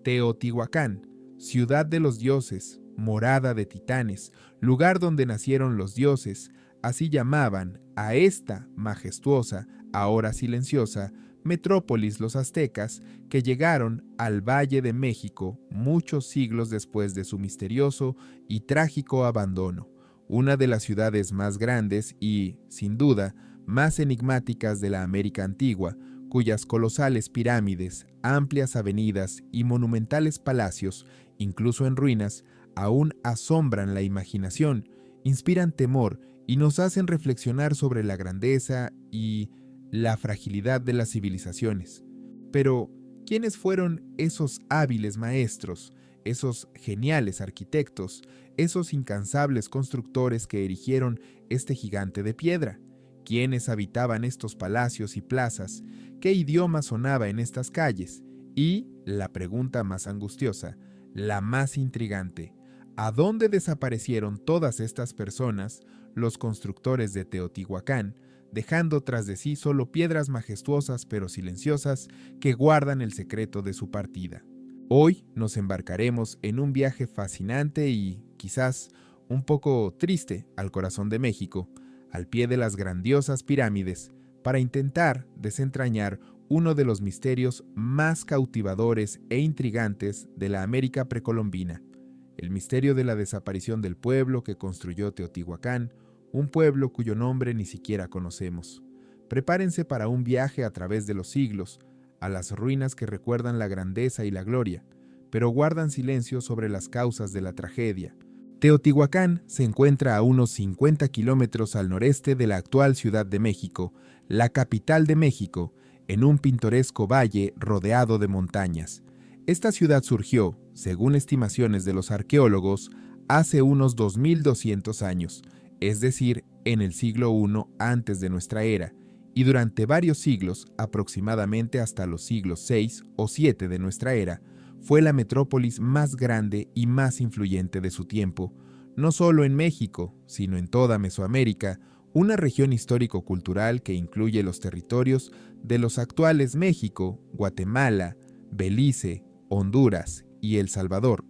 Teotihuacán, ciudad de los dioses, morada de titanes, lugar donde nacieron los dioses, así llamaban a esta majestuosa, ahora silenciosa, metrópolis los aztecas que llegaron al Valle de México muchos siglos después de su misterioso y trágico abandono, una de las ciudades más grandes y, sin duda, más enigmáticas de la América antigua, cuyas colosales pirámides, amplias avenidas y monumentales palacios, incluso en ruinas, aún asombran la imaginación, inspiran temor y nos hacen reflexionar sobre la grandeza y la fragilidad de las civilizaciones. Pero, ¿quiénes fueron esos hábiles maestros, esos geniales arquitectos, esos incansables constructores que erigieron este gigante de piedra? ¿Quiénes habitaban estos palacios y plazas? ¿Qué idioma sonaba en estas calles? Y, la pregunta más angustiosa, la más intrigante, ¿a dónde desaparecieron todas estas personas, los constructores de Teotihuacán, dejando tras de sí solo piedras majestuosas pero silenciosas que guardan el secreto de su partida? Hoy nos embarcaremos en un viaje fascinante y, quizás, un poco triste al corazón de México, al pie de las grandiosas pirámides, para intentar desentrañar uno de los misterios más cautivadores e intrigantes de la América precolombina, el misterio de la desaparición del pueblo que construyó Teotihuacán, un pueblo cuyo nombre ni siquiera conocemos. Prepárense para un viaje a través de los siglos, a las ruinas que recuerdan la grandeza y la gloria, pero guardan silencio sobre las causas de la tragedia. Teotihuacán se encuentra a unos 50 kilómetros al noreste de la actual Ciudad de México, la capital de México, en un pintoresco valle rodeado de montañas. Esta ciudad surgió, según estimaciones de los arqueólogos, hace unos 2200 años, es decir, en el siglo I antes de nuestra era, y durante varios siglos, aproximadamente hasta los siglos VI o VII de nuestra era, fue la metrópolis más grande y más influyente de su tiempo, no solo en México, sino en toda Mesoamérica, una región histórico-cultural que incluye los territorios de los actuales México, Guatemala, Belice, Honduras y El Salvador.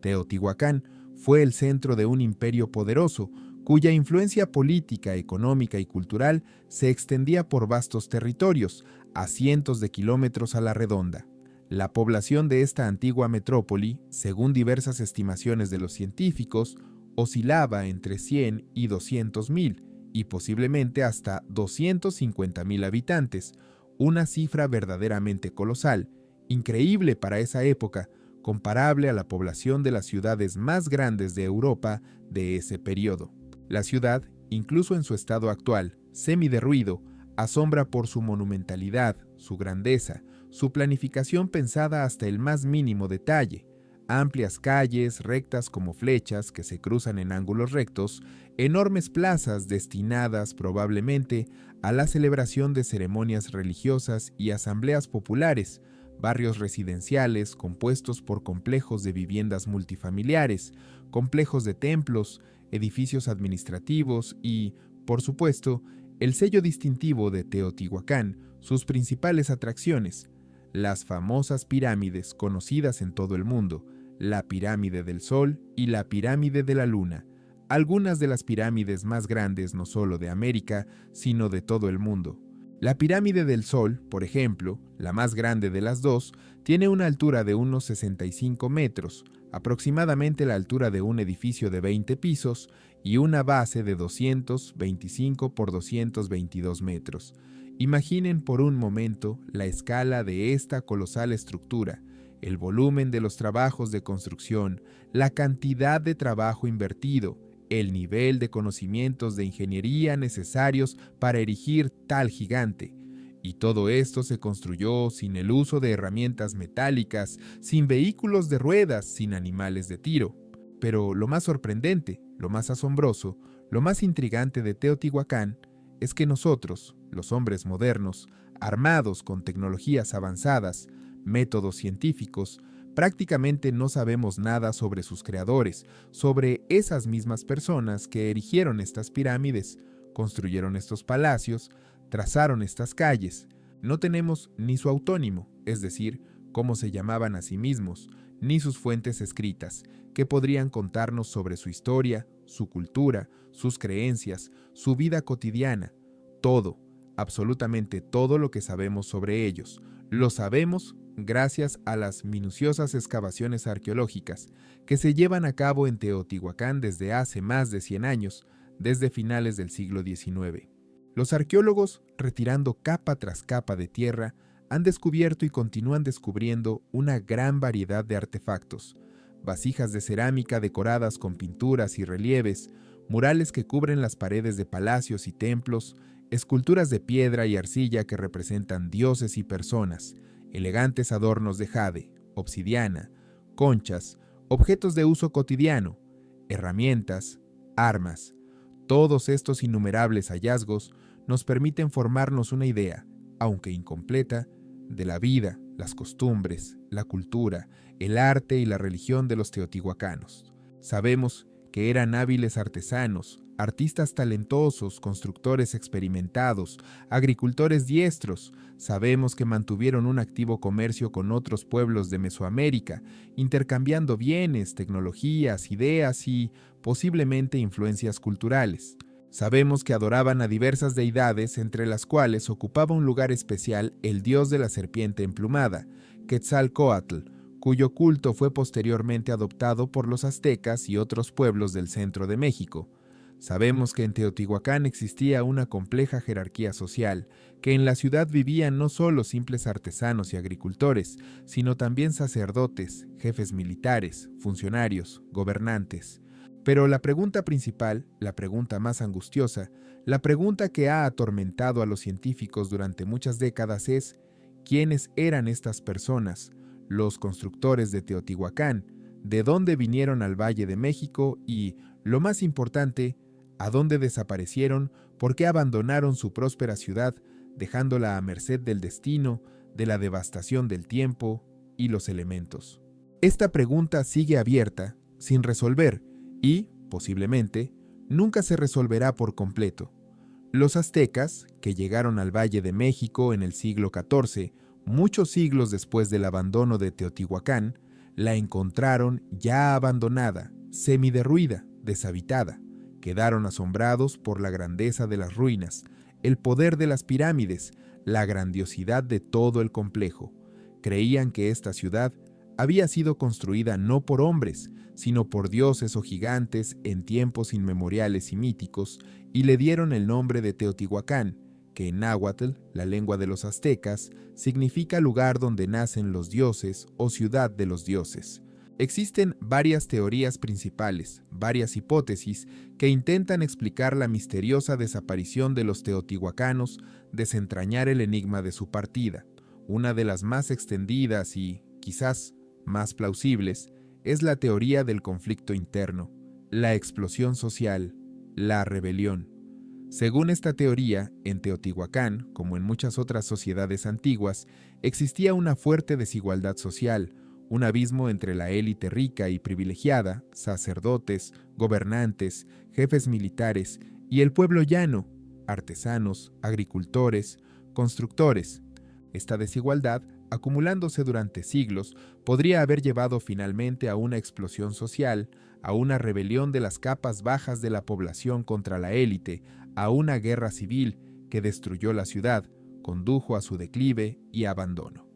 Teotihuacán fue el centro de un imperio poderoso, cuya influencia política, económica y cultural se extendía por vastos territorios, a cientos de kilómetros a la redonda. La población de esta antigua metrópoli, según diversas estimaciones de los científicos, oscilaba entre 100 y 200,000 y posiblemente hasta 250,000 habitantes, una cifra verdaderamente colosal, increíble para esa época, comparable a la población de las ciudades más grandes de Europa de ese periodo. La ciudad, incluso en su estado actual, semiderruido, asombra por su monumentalidad, su grandeza, su planificación pensada hasta el más mínimo detalle, amplias calles rectas como flechas que se cruzan en ángulos rectos, enormes plazas destinadas probablemente a la celebración de ceremonias religiosas y asambleas populares, barrios residenciales compuestos por complejos de viviendas multifamiliares, complejos de templos, edificios administrativos y, por supuesto, el sello distintivo de Teotihuacán, sus principales atracciones, las famosas pirámides conocidas en todo el mundo, la pirámide del Sol y la pirámide de la Luna, algunas de las pirámides más grandes no solo de América, sino de todo el mundo. La pirámide del Sol, por ejemplo, la más grande de las dos, tiene una altura de unos 65 metros, aproximadamente la altura de un edificio de 20 pisos, y una base de 225 por 222 metros. Imaginen por un momento la escala de esta colosal estructura, el volumen de los trabajos de construcción, la cantidad de trabajo invertido, el nivel de conocimientos de ingeniería necesarios para erigir tal gigante. Y todo esto se construyó sin el uso de herramientas metálicas, sin vehículos de ruedas, sin animales de tiro. Pero lo más sorprendente, lo más asombroso, lo más intrigante de Teotihuacán es que nosotros, los hombres modernos, armados con tecnologías avanzadas, métodos científicos, prácticamente no sabemos nada sobre sus creadores, sobre esas mismas personas que erigieron estas pirámides, construyeron estos palacios, trazaron estas calles. No tenemos ni su autónimo, es decir, cómo se llamaban a sí mismos, ni sus fuentes escritas, que podrían contarnos sobre su historia, su cultura, sus creencias, su vida cotidiana, todo, absolutamente todo lo que sabemos sobre ellos. Lo sabemos gracias a las minuciosas excavaciones arqueológicas que se llevan a cabo en Teotihuacán desde hace más de 100 años, desde finales del siglo XIX. Los arqueólogos, retirando capa tras capa de tierra, han descubierto y continúan descubriendo una gran variedad de artefactos: vasijas de cerámica decoradas con pinturas y relieves, murales que cubren las paredes de palacios y templos, esculturas de piedra y arcilla que representan dioses y personas, elegantes adornos de jade, obsidiana, conchas, objetos de uso cotidiano, herramientas, armas. Todos estos innumerables hallazgos nos permiten formarnos una idea, aunque incompleta, de la vida, las costumbres, la cultura, el arte y la religión de los teotihuacanos. Sabemos que eran hábiles artesanos, artistas talentosos, constructores experimentados, agricultores diestros. Sabemos que mantuvieron un activo comercio con otros pueblos de Mesoamérica, intercambiando bienes, tecnologías, ideas y, posiblemente, influencias culturales. Sabemos que adoraban a diversas deidades, entre las cuales ocupaba un lugar especial el dios de la serpiente emplumada, Quetzalcóatl, cuyo culto fue posteriormente adoptado por los aztecas y otros pueblos del centro de México. Sabemos que en Teotihuacán existía una compleja jerarquía social, que en la ciudad vivían no solo simples artesanos y agricultores, sino también sacerdotes, jefes militares, funcionarios, gobernantes. Pero la pregunta principal, la pregunta más angustiosa, la pregunta que ha atormentado a los científicos durante muchas décadas es: ¿quiénes eran estas personas, los constructores de Teotihuacán? ¿De dónde vinieron al Valle de México? Y, lo más importante, ¿a dónde desaparecieron? ¿Por qué abandonaron su próspera ciudad, dejándola a merced del destino, de la devastación del tiempo y los elementos? Esta pregunta sigue abierta, sin resolver, y, posiblemente, nunca se resolverá por completo. Los aztecas, que llegaron al Valle de México en el siglo XIV, muchos siglos después del abandono de Teotihuacán, la encontraron ya abandonada, semiderruida, deshabitada. Quedaron asombrados por la grandeza de las ruinas, el poder de las pirámides, la grandiosidad de todo el complejo. Creían que esta ciudad había sido construida no por hombres, sino por dioses o gigantes en tiempos inmemoriales y míticos, y le dieron el nombre de Teotihuacán, que en náhuatl, la lengua de los aztecas, significa lugar donde nacen los dioses o ciudad de los dioses. Existen varias teorías principales, varias hipótesis que intentan explicar la misteriosa desaparición de los teotihuacanos, desentrañar el enigma de su partida. Una de las más extendidas y, quizás, más plausibles, es la teoría del conflicto interno, la explosión social, la rebelión. Según esta teoría, en Teotihuacán, como en muchas otras sociedades antiguas, existía una fuerte desigualdad social, un abismo entre la élite rica y privilegiada, sacerdotes, gobernantes, jefes militares, y el pueblo llano, artesanos, agricultores, constructores. Esta desigualdad, acumulándose durante siglos, podría haber llevado finalmente a una explosión social, a una rebelión de las capas bajas de la población contra la élite, a una guerra civil que destruyó la ciudad, condujo a su declive y abandono.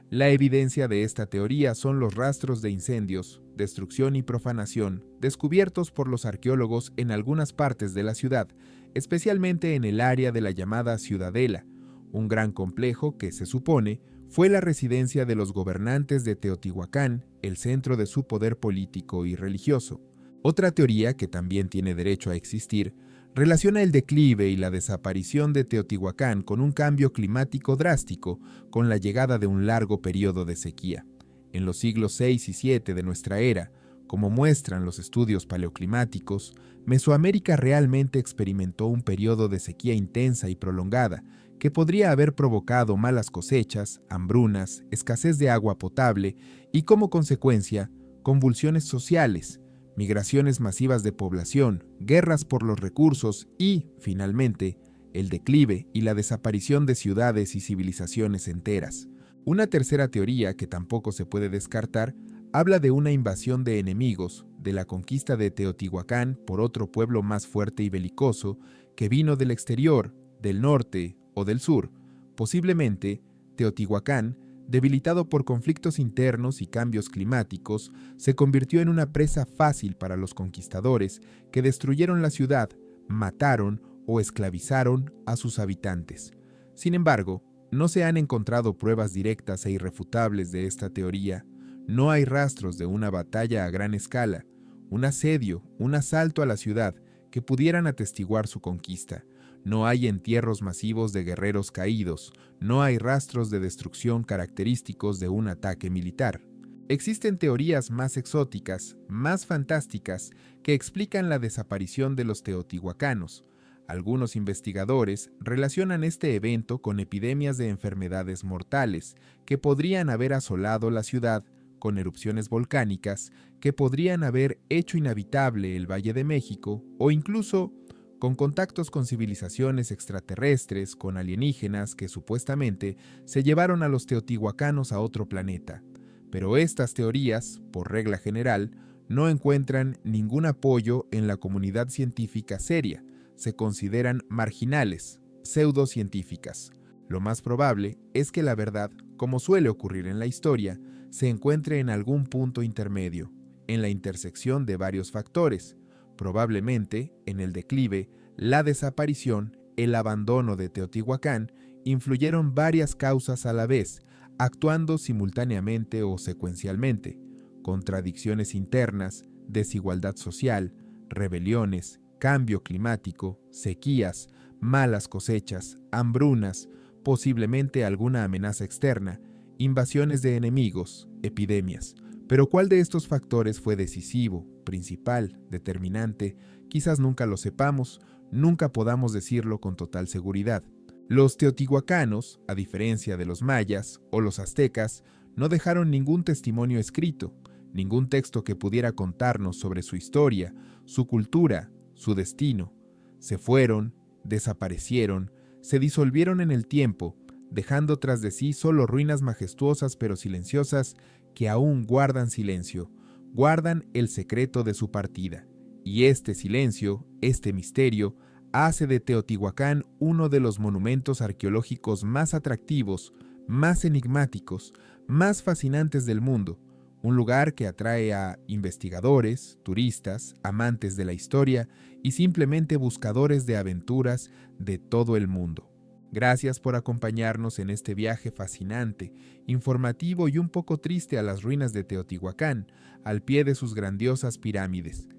La evidencia de esta teoría son los rastros de incendios, destrucción y profanación descubiertos por los arqueólogos en algunas partes de la ciudad, especialmente en el área de la llamada Ciudadela, un gran complejo que, se supone, fue la residencia de los gobernantes de Teotihuacán, el centro de su poder político y religioso. Otra teoría, que también tiene derecho a existir, relaciona el declive y la desaparición de Teotihuacán con un cambio climático drástico, con la llegada de un largo periodo de sequía. En los siglos 6 y 7 de nuestra era, como muestran los estudios paleoclimáticos, Mesoamérica realmente experimentó un periodo de sequía intensa y prolongada, que podría haber provocado malas cosechas, hambrunas, escasez de agua potable y, como consecuencia, convulsiones sociales, migraciones masivas de población, guerras por los recursos y, finalmente, el declive y la desaparición de ciudades y civilizaciones enteras. Una tercera teoría, que tampoco se puede descartar, habla de una invasión de enemigos, de la conquista de Teotihuacán por otro pueblo más fuerte y belicoso que vino del exterior, del norte o del sur. Posiblemente, Teotihuacán, debilitado por conflictos internos y cambios climáticos, se convirtió en una presa fácil para los conquistadores que destruyeron la ciudad, mataron o esclavizaron a sus habitantes. Sin embargo, no se han encontrado pruebas directas e irrefutables de esta teoría. No hay rastros de una batalla a gran escala, un asedio, un asalto a la ciudad que pudieran atestiguar su conquista. No hay entierros masivos de guerreros caídos, no hay rastros de destrucción característicos de un ataque militar. Existen teorías más exóticas, más fantásticas, que explican la desaparición de los teotihuacanos. Algunos investigadores relacionan este evento con epidemias de enfermedades mortales que podrían haber asolado la ciudad, con erupciones volcánicas que podrían haber hecho inhabitable el Valle de México, o incluso con contactos con civilizaciones extraterrestres, con alienígenas que supuestamente se llevaron a los teotihuacanos a otro planeta. Pero estas teorías, por regla general, no encuentran ningún apoyo en la comunidad científica seria. Se consideran marginales, pseudocientíficas. Lo más probable es que la verdad, como suele ocurrir en la historia, se encuentre en algún punto intermedio, en la intersección de varios factores. Probablemente, en el declive, la desaparición, el abandono de Teotihuacán, influyeron varias causas a la vez, actuando simultáneamente o secuencialmente. Contradicciones internas, desigualdad social, rebeliones, cambio climático, sequías, malas cosechas, hambrunas, posiblemente alguna amenaza externa, invasiones de enemigos, epidemias. Pero ¿cuál de estos factores fue decisivo, principal, determinante? Quizás nunca lo sepamos, nunca podamos decirlo con total seguridad. Los teotihuacanos, a diferencia de los mayas o los aztecas, no dejaron ningún testimonio escrito, ningún texto que pudiera contarnos sobre su historia, su cultura, su destino. Se fueron, desaparecieron, se disolvieron en el tiempo, dejando tras de sí solo ruinas majestuosas pero silenciosas que aún guardan silencio, guardan el secreto de su partida. Y este silencio, este misterio, hace de Teotihuacán uno de los monumentos arqueológicos más atractivos, más enigmáticos, más fascinantes del mundo. Un lugar que atrae a investigadores, turistas, amantes de la historia y simplemente buscadores de aventuras de todo el mundo. Gracias por acompañarnos en este viaje fascinante, informativo y un poco triste a las ruinas de Teotihuacán, al pie de sus grandiosas pirámides.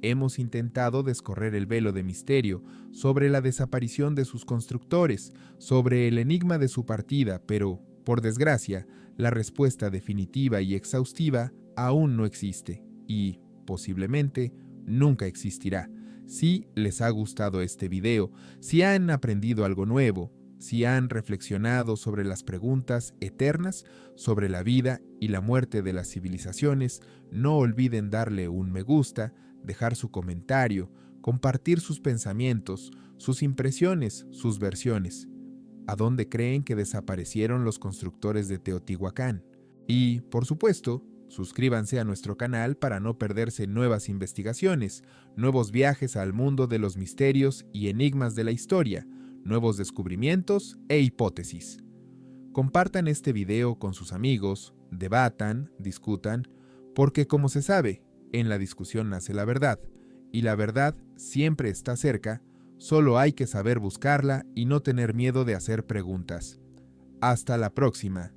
Hemos intentado descorrer el velo de misterio sobre la desaparición de sus constructores, sobre el enigma de su partida, pero, por desgracia, la respuesta definitiva y exhaustiva aún no existe y, posiblemente, nunca existirá. Si les ha gustado este video, si han aprendido algo nuevo, si han reflexionado sobre las preguntas eternas sobre la vida y la muerte de las civilizaciones, no olviden darle un me gusta, dejar su comentario, compartir sus pensamientos, sus impresiones, sus versiones. ¿A dónde creen que desaparecieron los constructores de Teotihuacán? Y, por supuesto, suscríbanse a nuestro canal para no perderse nuevas investigaciones, nuevos viajes al mundo de los misterios y enigmas de la historia, nuevos descubrimientos e hipótesis. Compartan este video con sus amigos, debatan, discutan, porque como se sabe, en la discusión nace la verdad, y la verdad siempre está cerca, solo hay que saber buscarla y no tener miedo de hacer preguntas. Hasta la próxima.